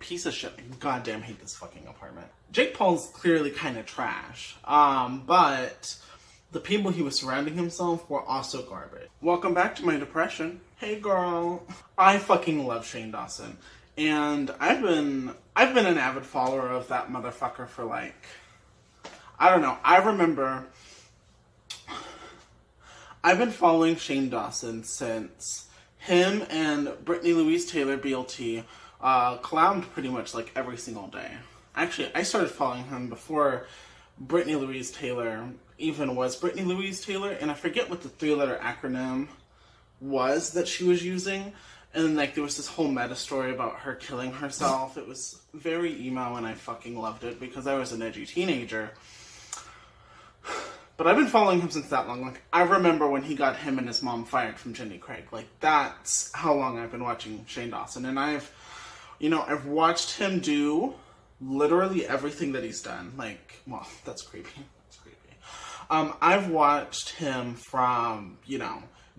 piece of shit. I goddamn hate this fucking apartment. Jake Paul's clearly kind of trash. But the people he was surrounding himself were also garbage. Welcome back to my depression. Hey girl. I fucking love Shane Dawson. And I've been an avid follower of that motherfucker for like, I don't know. I remember I've been following Shane Dawson since him and Brittany Louise Taylor, BLT, collabed pretty much like every single day. Actually, I started following him before Brittany Louise Taylor even was Brittany Louise Taylor, and I forget what the 3-letter acronym was that she was using. And then, like, there was this whole meta story about her killing herself. It was very emo, and I fucking loved it because I was an edgy teenager. But I've been following him since that long. Like, I remember when he got him and his mom fired from Jenny Craig. Like, that's how long I've been watching Shane Dawson. And I've watched him do literally everything that he's done. Like, well, that's creepy. That's creepy. I've watched him from,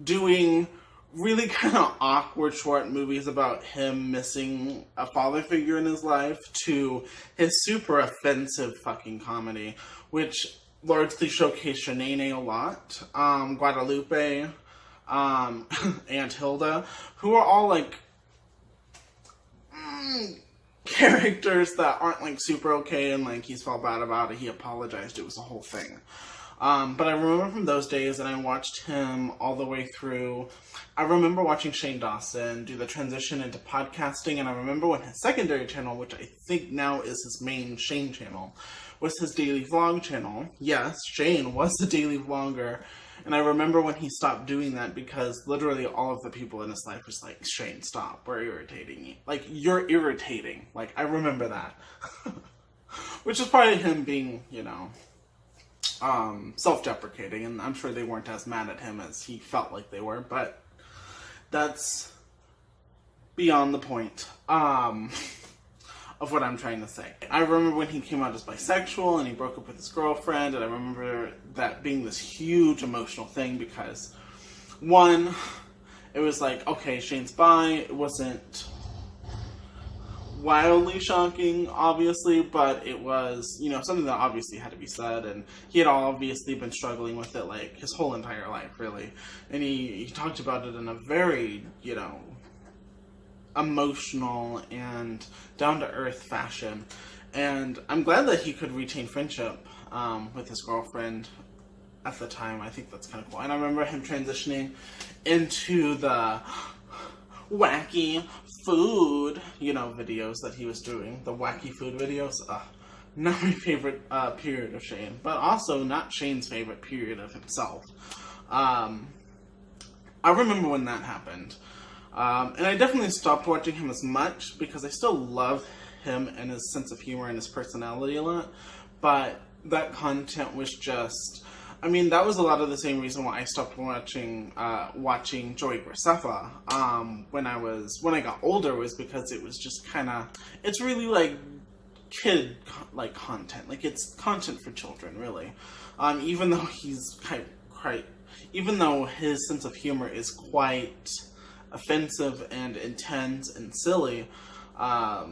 doing really kind of awkward short movies about him missing a father figure in his life to his super offensive fucking comedy, which largely showcased Shanae a lot, Guadalupe, Aunt Hilda, who are all like characters that aren't like super okay, and like he's felt bad about it, he apologized, it was a whole thing. But I remember from those days, and I watched him all the way through. I remember watching Shane Dawson do the transition into podcasting, and I remember when his secondary channel, which I think now is his main Shane channel, was his daily vlog channel. Yes, Shane was the daily vlogger, and I remember when he stopped doing that because literally all of the people in his life was like, Shane, stop, we're irritating you. Like, you're irritating. Like, I remember that. Which is probably him being, self-deprecating, and I'm sure they weren't as mad at him as he felt like they were, but that's beyond the point of what I'm trying to say. I remember when he came out as bisexual and he broke up with his girlfriend, and I remember that being this huge emotional thing because, one, it was like, okay, Shane's bi. It wasn't wildly shocking, obviously, but it was, something that obviously had to be said, and he had obviously been struggling with it, like, his whole entire life, really, and he talked about it in a very, emotional and down-to-earth fashion, and I'm glad that he could retain friendship with his girlfriend at the time. I think that's kind of cool, and I remember him transitioning into the wacky food, videos that he was doing. The wacky food videos. Not my favorite period of Shane, but also not Shane's favorite period of himself. I remember when that happened. And I definitely stopped watching him as much because I still love him and his sense of humor and his personality a lot. But that content was just... that was a lot of the same reason why I stopped watching Joey Graceffa when I got older, was because it was just kind of, it's really like kid like content, like it's content for children, really. Even though even though his sense of humor is quite offensive and intense and silly, I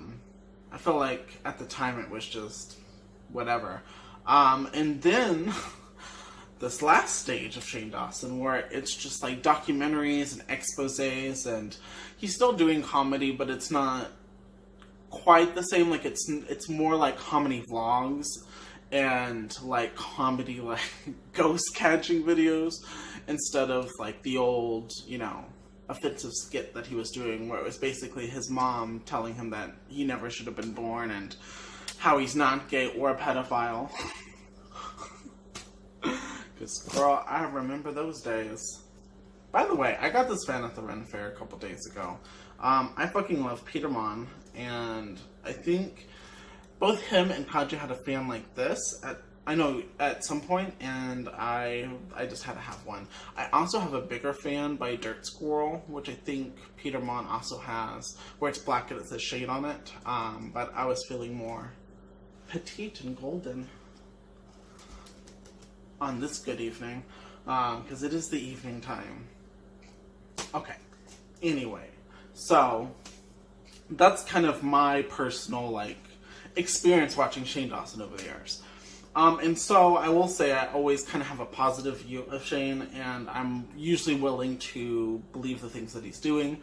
felt like at the time it was just whatever. And then this last stage of Shane Dawson, where it's just like documentaries and exposés, and he's still doing comedy, but it's not quite the same. Like, it's more like comedy vlogs and like comedy, like ghost catching videos, instead of like the old, offensive skit that he was doing, where it was basically his mom telling him that he never should have been born and how he's not gay or a pedophile. Because, girl, I remember those days. By the way, I got this fan at the Ren Fair a couple days ago. I fucking love Peter Monn, and I think both him and Kaja had a fan like this at some point, and I just had to have one. I also have a bigger fan by Dirt Squirrel, which I think Peter Monn also has, where it's black and it says shade on it, but I was feeling more petite and golden on this good evening, because it is the evening time. Okay, anyway, so that's kind of my personal, like, experience watching Shane Dawson over the years. And so I will say I always kind of have a positive view of Shane, and I'm usually willing to believe the things that he's doing.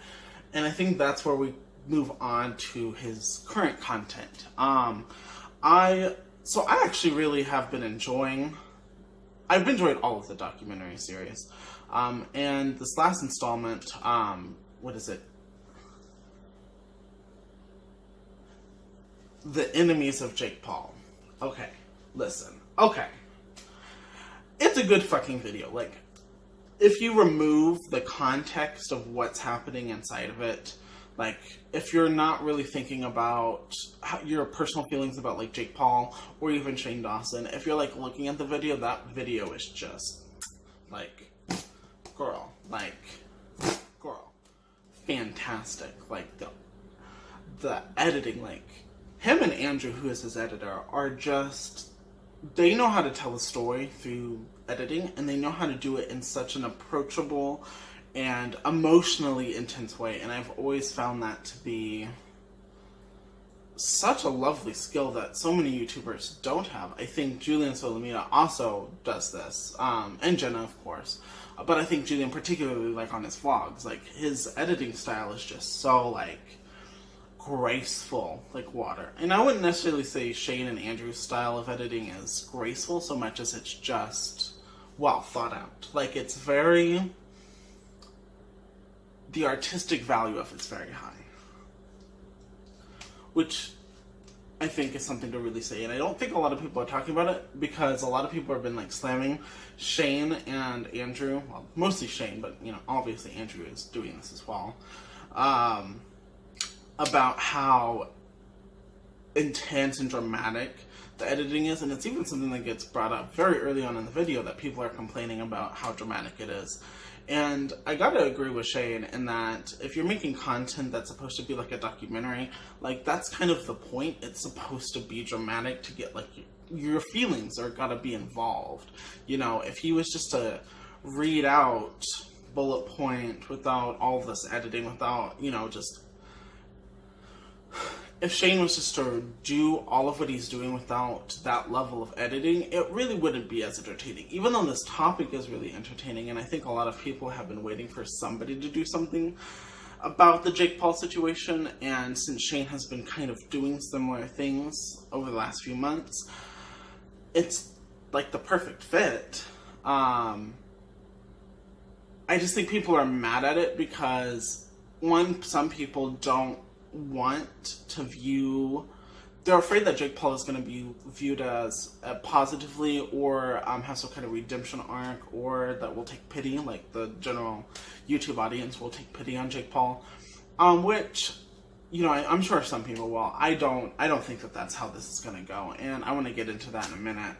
And I think that's where we move on to his current content. I actually really have been enjoying. I've enjoyed all of the documentary series, and this last installment, what is it? The Enemies of Jake Paul. Okay, listen. Okay. It's a good fucking video. Like, if you remove the context of what's happening inside of it, like, if you're not really thinking about your personal feelings about, like, Jake Paul or even Shane Dawson, if you're, like, looking at the video, that video is just, like, girl. Fantastic. Like, the editing, like, him and Andrew, who is his editor, are just, they know how to tell a story through editing, and they know how to do it in such an approachable and emotionally intense way, and I've always found that to be such a lovely skill that so many YouTubers don't have. I think Julian Solomita also does this, and Jenna, of course, but I think Julian particularly, like, on his vlogs, like, his editing style is just so, like, graceful, like water. And I wouldn't necessarily say Shane and Andrew's style of editing is graceful so much as it's just well thought out. Like, it's very, the artistic value of it's very high, which I think is something to really say. And I don't think a lot of people are talking about it, because a lot of people have been, like, slamming Shane and Andrew, well, mostly Shane, but, you know, obviously Andrew is doing this as well, about how intense and dramatic the editing is. And it's even something that gets brought up very early on in the video, that people are complaining about how dramatic it is. And I gotta agree with Shane in that if you're making content that's supposed to be like a documentary, like, that's kind of the point. It's supposed to be dramatic to get, like, your feelings are gotta be involved. You know, if he was just to read out bullet point without all this editing, without, you know, just, if Shane was just to do all of what he's doing without that level of editing, it really wouldn't be as entertaining. Even though this topic is really entertaining, and I think a lot of people have been waiting for somebody to do something about the Jake Paul situation, and since Shane has been kind of doing similar things over the last few months, it's like the perfect fit. I just think people are mad at it because, one, some people don't want to view, they're afraid that Jake Paul is going to be viewed as positively, or have some kind of redemption arc, or that will take pity, like the general YouTube audience will take pity on Jake Paul, which, you know, I'm sure some people will. I don't think that that's how this is going to go, and I want to get into that in a minute.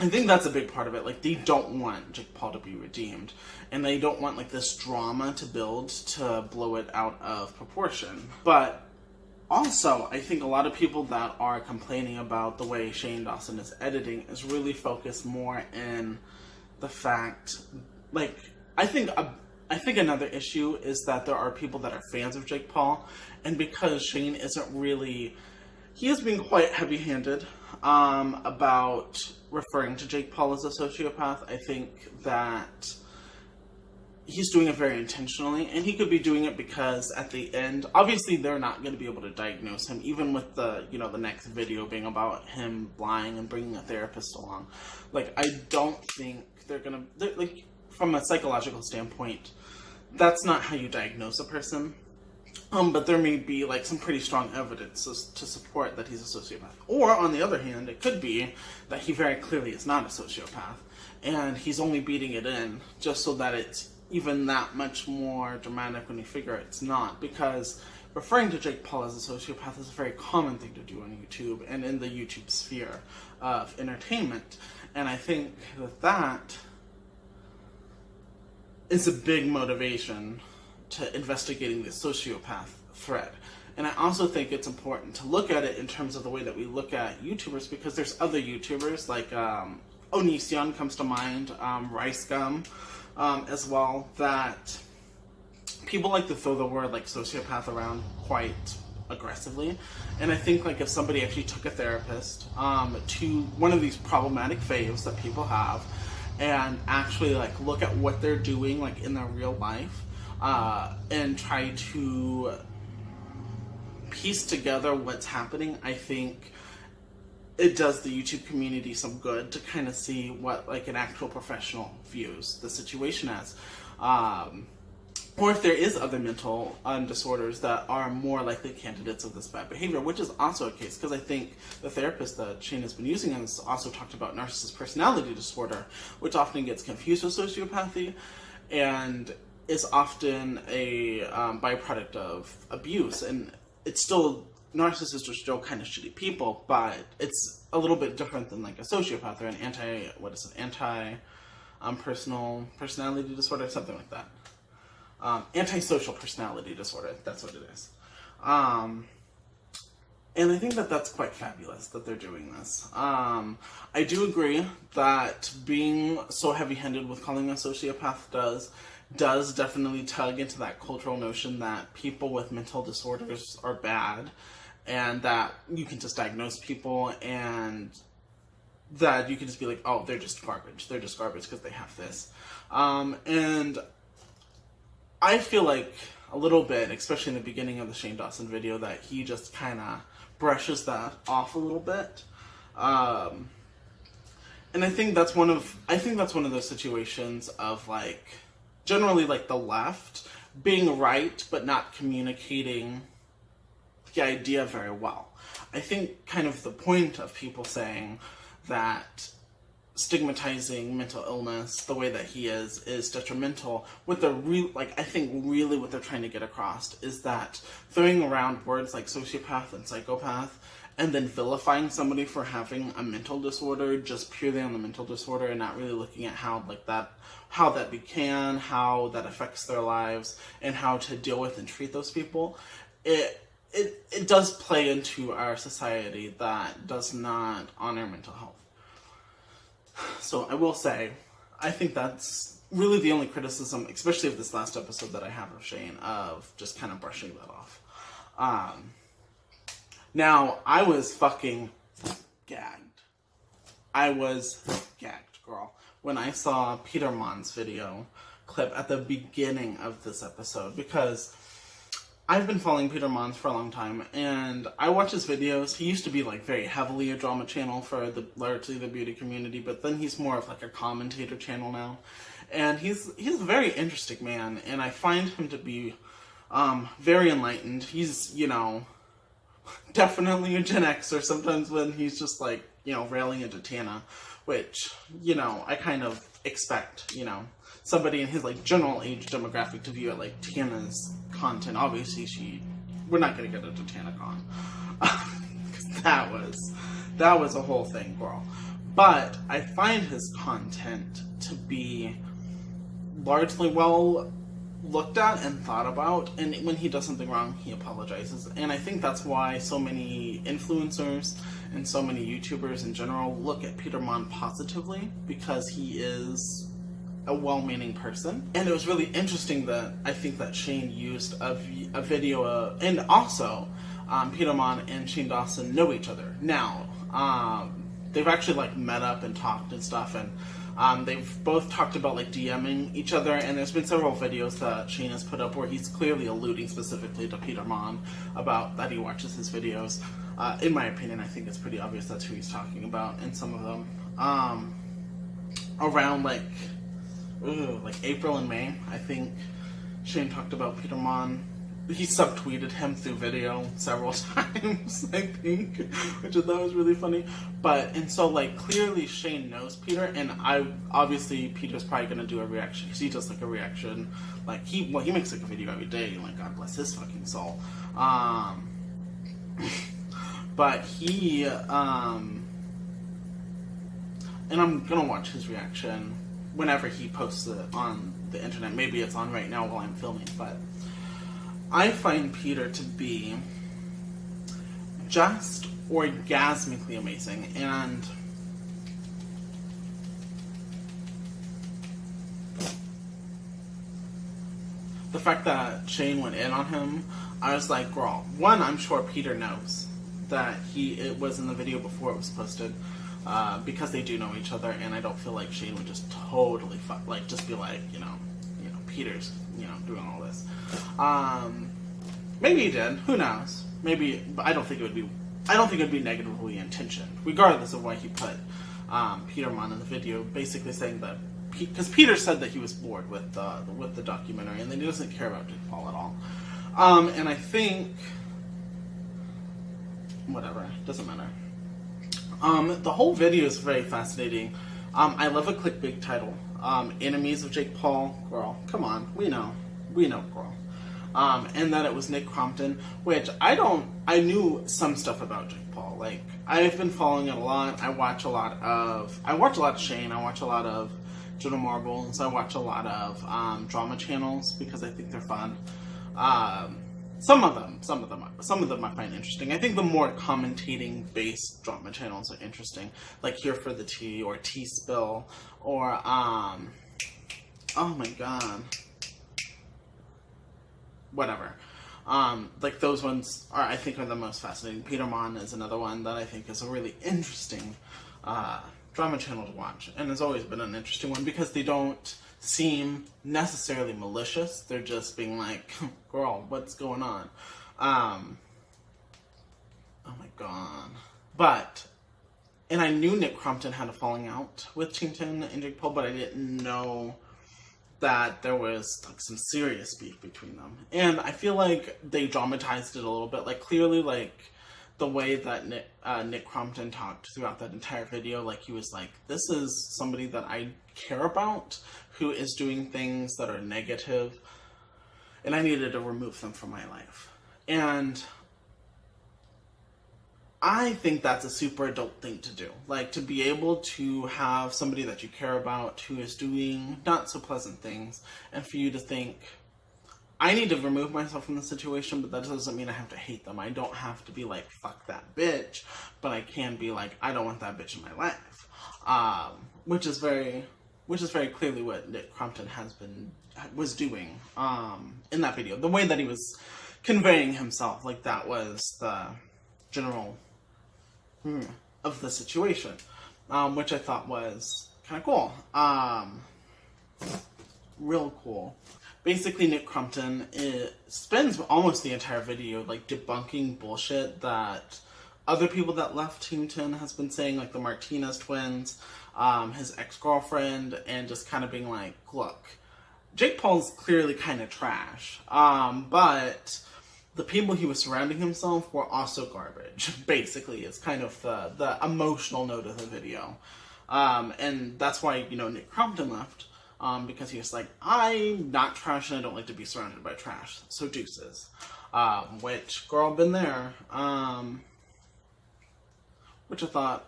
I think that's a big part of it. Like, they don't want Jake Paul to be redeemed, and they don't want, like, this drama to build to blow it out of proportion. But also, I think a lot of people that are complaining about the way Shane Dawson is editing is really focused more in the fact, like, I think another issue is that there are people that are fans of Jake Paul, and because Shane isn't really, he has been quite heavy-handed about referring to Jake Paul as a sociopath. I think that he's doing it very intentionally, and he could be doing it because at the end, obviously they're not going to be able to diagnose him, even with the, you know, the next video being about him lying and bringing a therapist along. Like, I don't think they're like, from a psychological standpoint, that's not how you diagnose a person. But there may be, like, some pretty strong evidence to support that he's a sociopath. Or, on the other hand, it could be that he very clearly is not a sociopath, and he's only beating it in just so that it's even that much more dramatic when you figure it's not. Because referring to Jake Paul as a sociopath is a very common thing to do on YouTube and in the YouTube sphere of entertainment. And I think that is a big motivation to investigating the sociopath thread. And I also think it's important to look at it in terms of the way that we look at YouTubers, because there's other YouTubers, like Onision comes to mind, Rice Gum as well, that people like to throw the word like sociopath around quite aggressively, and I think like if somebody actually took a therapist to one of these problematic faves that people have, and actually like look at what they're doing like in their real life, and try to piece together what's happening, I think it does the YouTube community some good to kind of see what like an actual professional views the situation as. Or if there is other mental disorders that are more likely candidates of this bad behavior, which is also a case, because I think the therapist that Shane has been using has also talked about narcissist personality disorder, which often gets confused with sociopathy, and is often a byproduct of abuse. And it's still, narcissists are still kind of shitty people, but it's a little bit different than like a sociopath or an personal personality disorder, something like that. Antisocial personality disorder, that's what it is. And I think that that's quite fabulous that they're doing this. I do agree that being so heavy-handed with calling a sociopath does definitely tug into that cultural notion that people with mental disorders are bad, and that you can just diagnose people, and that you can just be like, oh, they're just garbage because they have this. And I feel like a little bit, especially in the beginning of the Shane Dawson video, that he just kind of brushes that off a little bit. And I think that's one of those situations of like, generally like the left being right but not communicating the idea very well. I think kind of the point of people saying that stigmatizing mental illness the way that he is detrimental, with the I think really what they're trying to get across is that throwing around words like sociopath and psychopath and then vilifying somebody for having a mental disorder just purely on the mental disorder and not really looking at how that began, how that affects their lives, and how to deal with and treat those people, it does play into our society that does not honor mental health. So I will say, I think that's really the only criticism, especially of this last episode, that I have of Shane, of just kind of brushing that off. Now, I was fucking gagged. I was gagged, girl, when I saw Peter Monn's video clip at the beginning of this episode, because I've been following Peter Monn for a long time, and I watch his videos. He used to be like very heavily a drama channel for largely the beauty community, but then he's more of like a commentator channel now. And he's a very interesting man, and I find him to be very enlightened. He's, definitely a Gen Xer sometimes when he's just like, railing into Tana, which, I kind of expect, somebody in his like general age demographic to view it like Tana's content. Obviously we're not gonna get into TanaCon. that was a whole thing, girl. But I find his content to be largely well looked at and thought about, and when he does something wrong, he apologizes. And I think that's why so many influencers and so many YouTubers in general look at Peter Monn positively, because he is a well-meaning person. And it was really interesting that I think that Shane used a video, and also Peter Monn and Shane Dawson know each other. Now, they've actually like met up and talked and stuff, and they've both talked about like DMing each other, and there's been several videos that Shane has put up where he's clearly alluding specifically to Peter Monn about that he watches his videos. In my opinion, I think it's pretty obvious that's who he's talking about in some of them. Around like April and May, I think Shane talked about Peter Monn. He subtweeted him through video several times, I think, which I thought was really funny. And so like clearly Shane knows Peter, and obviously Peter's probably gonna do a reaction, because he does like a reaction, like he makes like a video every day, like God bless his fucking soul. But he and I'm gonna watch his reaction whenever he posts it on the internet. Maybe it's on right now while I'm filming, but I find Peter to be just orgasmically amazing, and the fact that Shane went in on him, I was like, girl, one, I'm sure Peter knows that it was in the video before it was posted, because they do know each other, and I don't feel like Shane would just totally just be like, Peter's, doing all this. Maybe he did. Who knows? Maybe, but I don't think it would be negatively intentioned, regardless of why he put Peter Monn in the video, basically saying that because Peter said that he was bored with the documentary and that he doesn't care about Jake Paul at all. And I think whatever, doesn't matter. The whole video is very fascinating. I love a clickbait title. Enemies of Jake Paul. Girl, come on, we know, girl. And that it was Nick Crompton, which I knew some stuff about Jake Paul. Like, I've been following it a lot. I watch a lot of Shane. I watch a lot of Jenna Marbles. I watch a lot of drama channels because I think they're fun. Some of them I find interesting. I think the more commentating-based drama channels are interesting, like Here for the Tea or Tea Spill or oh my god, whatever. Like those ones I think are the most fascinating. Peter Monn is another one that I think is a really interesting drama channel to watch, and has always been an interesting one because they don't seem necessarily malicious. They're just being like, girl, what's going on? Oh my god. And I knew Nick Crompton had a falling out with Tintin and Jake Paul, but I didn't know that there was like some serious beef between them. And I feel like they dramatized it a little bit. Like, clearly, like, the way that Nick Crompton talked throughout that entire video, like, he was like, this is somebody that I care about who is doing things that are negative, and I needed to remove them from my life. And I think that's a super adult thing to do. Like, to be able to have somebody that you care about who is doing not so pleasant things, and for you to think, I need to remove myself from the situation, but that doesn't mean I have to hate them. I don't have to be like, fuck that bitch, but I can be like, I don't want that bitch in my life. Which is very clearly what Nick Crompton was doing in that video. The way that he was conveying himself, like, that was the general of the situation, which I thought was kind of cool. Real cool. Basically, Nick Crompton spends almost the entire video, like, debunking bullshit that other people that left Team 10 has been saying, like the Martinez twins, his ex-girlfriend, and just kind of being like, look, Jake Paul's clearly kind of trash, but the people he was surrounding himself were also garbage, basically. It's kind of the emotional note of the video. And that's why, Nick Crompton left. Because he was like, I'm not trash and I don't like to be surrounded by trash, so deuces. Which, girl, been there. Which I thought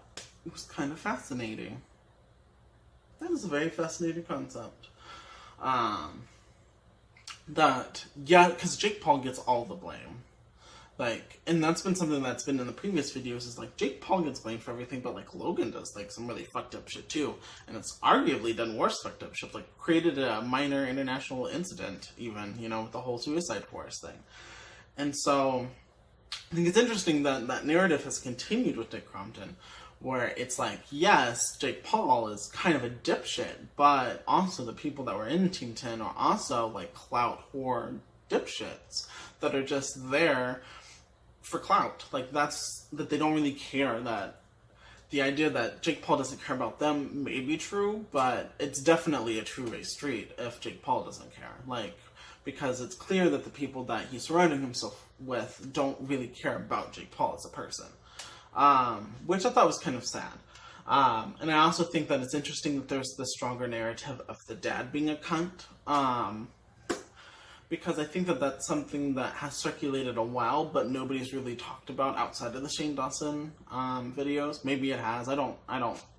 was kind of fascinating. That is a very fascinating concept. Because Jake Paul gets all the blame. Like, and that's been something that's been in the previous videos, is like, Jake Paul gets blamed for everything, but like, Logan does like some really fucked up shit too. And it's arguably done worse fucked up shit, like created a minor international incident even, with the whole suicide forest thing. And so, I think it's interesting that that narrative has continued with Nick Crompton, where it's like, yes, Jake Paul is kind of a dipshit, but also the people that were in Team 10 are also like clout whore dipshits that are just there for clout. Like, that they don't really care. That the idea that Jake Paul doesn't care about them may be true, but it's definitely a two-way street if Jake Paul doesn't care. Like, because it's clear that the people that he's surrounding himself with don't really care about Jake Paul as a person. Which I thought was kind of sad. And I also think that it's interesting that there's the stronger narrative of the dad being a cunt. Because I think that that's something that has circulated a while, but nobody's really talked about outside of the Shane Dawson videos. Maybe it has. I don't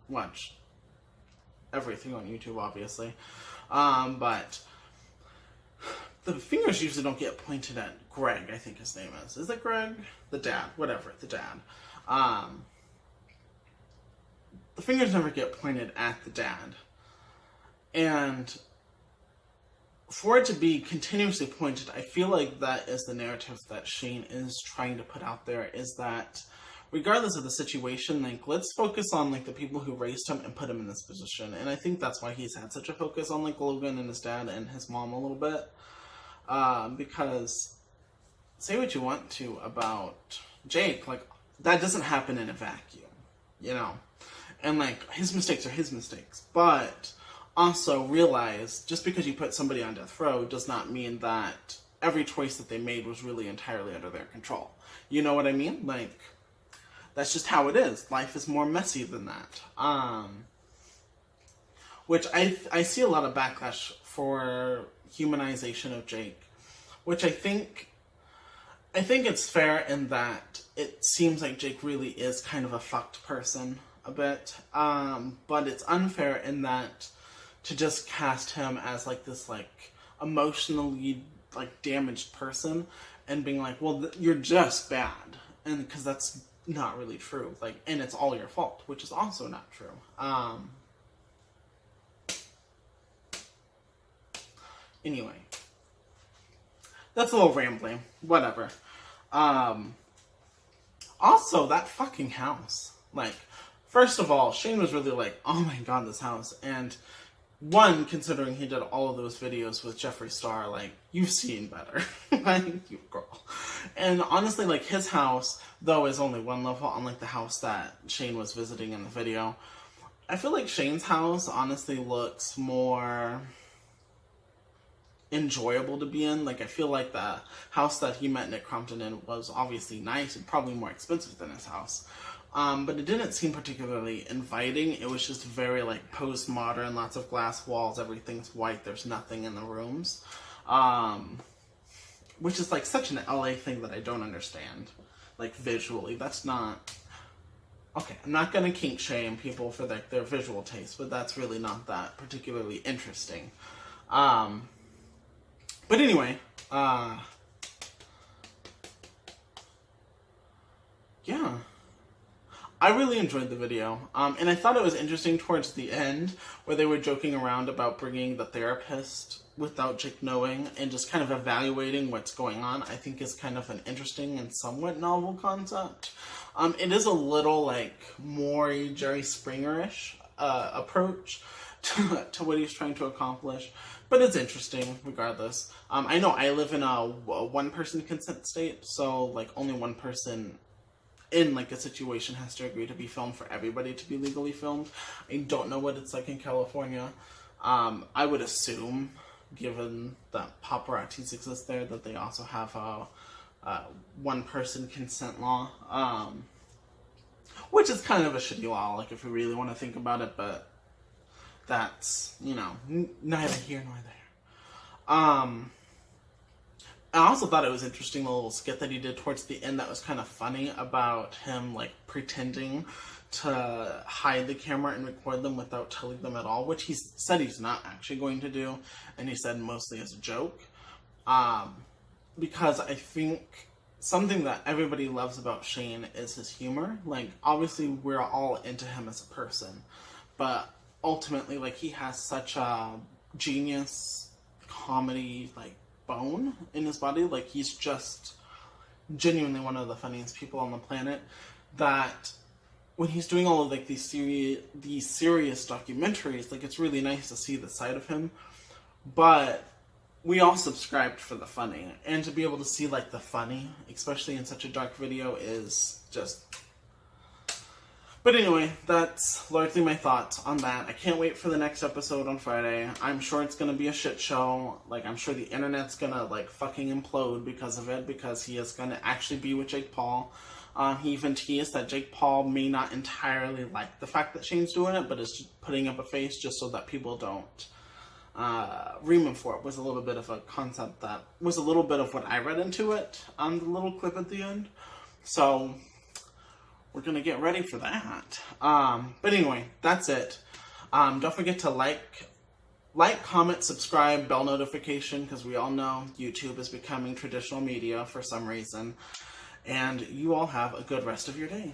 watch everything on YouTube, obviously. But the fingers usually don't get pointed at Greg, I think his name is. Is it Greg? The dad. Whatever, the dad. The fingers never get pointed at the dad. And for it to be continuously pointed, I feel like that is the narrative that Shane is trying to put out there, is that regardless of the situation, like, let's focus on, like, the people who raised him and put him in this position. And I think that's why he's had such a focus on, like, Logan and his dad and his mom a little bit. Because, say what you want to about Jake, like, that doesn't happen in a vacuum, you know? And, like, his mistakes are his mistakes. But also realize, just because you put somebody on death row does not mean that every choice that they made was really entirely under their control. You know what I mean? Like, that's just how it is. Life is more messy than that. Which I see a lot of backlash for humanization of Jake, which I think it's fair in that it seems like Jake really is kind of a fucked person a bit. But it's unfair in that to just cast him as, like, this, like, emotionally, like, damaged person and being like, well, you're just bad. And because that's not really true. Like, and it's all your fault, which is also not true. Anyway. That's a little rambling. Whatever. Also, that fucking house. Like, first of all, Shane was really like, oh my god, this house. And one, considering he did all of those videos with Jeffree Star, like, you've seen better. Like, you girl. And honestly, like, his house, though, is only one level, unlike the house that Shane was visiting in the video. I feel like Shane's house, honestly, looks more enjoyable to be in. Like, I feel like the house that he met Nick Crompton in was obviously nice and probably more expensive than his house. But it didn't seem particularly inviting. It was just very, like, postmodern, lots of glass walls, everything's white, there's nothing in the rooms. Which is, like, such an LA thing that I don't understand. Like, visually, that's not... Okay, I'm not gonna kink shame people for, like, their visual taste, but that's really not that particularly interesting. But anyway, yeah. I really enjoyed the video, and I thought it was interesting towards the end, where they were joking around about bringing the therapist without Jake knowing, and just kind of evaluating what's going on. I think is kind of an interesting and somewhat novel concept. It is a little, like, more Jerry Springer-ish approach to what he's trying to accomplish, but it's interesting regardless. I know I live in a one-person consent state, so, like, only one person in, like, a situation has to agree to be filmed for everybody to be legally filmed. I don't know what it's like in California. I would assume, given that paparazzis exist there, that they also have a one-person consent law, which is kind of a shitty law, like, if you really want to think about it, but that's, you know, neither here nor there. I also thought it was interesting, the little skit that he did towards the end that was kind of funny about him, like, pretending to hide the camera and record them without telling them at all, which he said he's not actually going to do, and he said mostly as a joke. Because I think something that everybody loves about Shane is his humor. Like, obviously, we're all into him as a person, but ultimately, like, he has such a genius comedy, like, bone in his body. Like, he's just genuinely one of the funniest people on the planet, that when he's doing all of, like, these serious documentaries, like, it's really nice to see the side of him, but we all subscribed for the funny, and to be able to see, like, the funny, especially in such a dark video, is just... But anyway, that's largely my thoughts on that. I can't wait for the next episode on Friday. I'm sure it's gonna be a shit show. Like, I'm sure the internet's gonna, like, fucking implode because of it, because he is gonna actually be with Jake Paul. He even teased that Jake Paul may not entirely like the fact that Shane's doing it, but is just putting up a face just so that people don't ream him for it. Was a little bit of a concept that was a little bit of what I read into it on the little clip at the end. So we're gonna get ready for that. But anyway, that's it. Don't forget to like, comment, subscribe, bell notification, because we all know YouTube is becoming traditional media for some reason. And you all have a good rest of your day.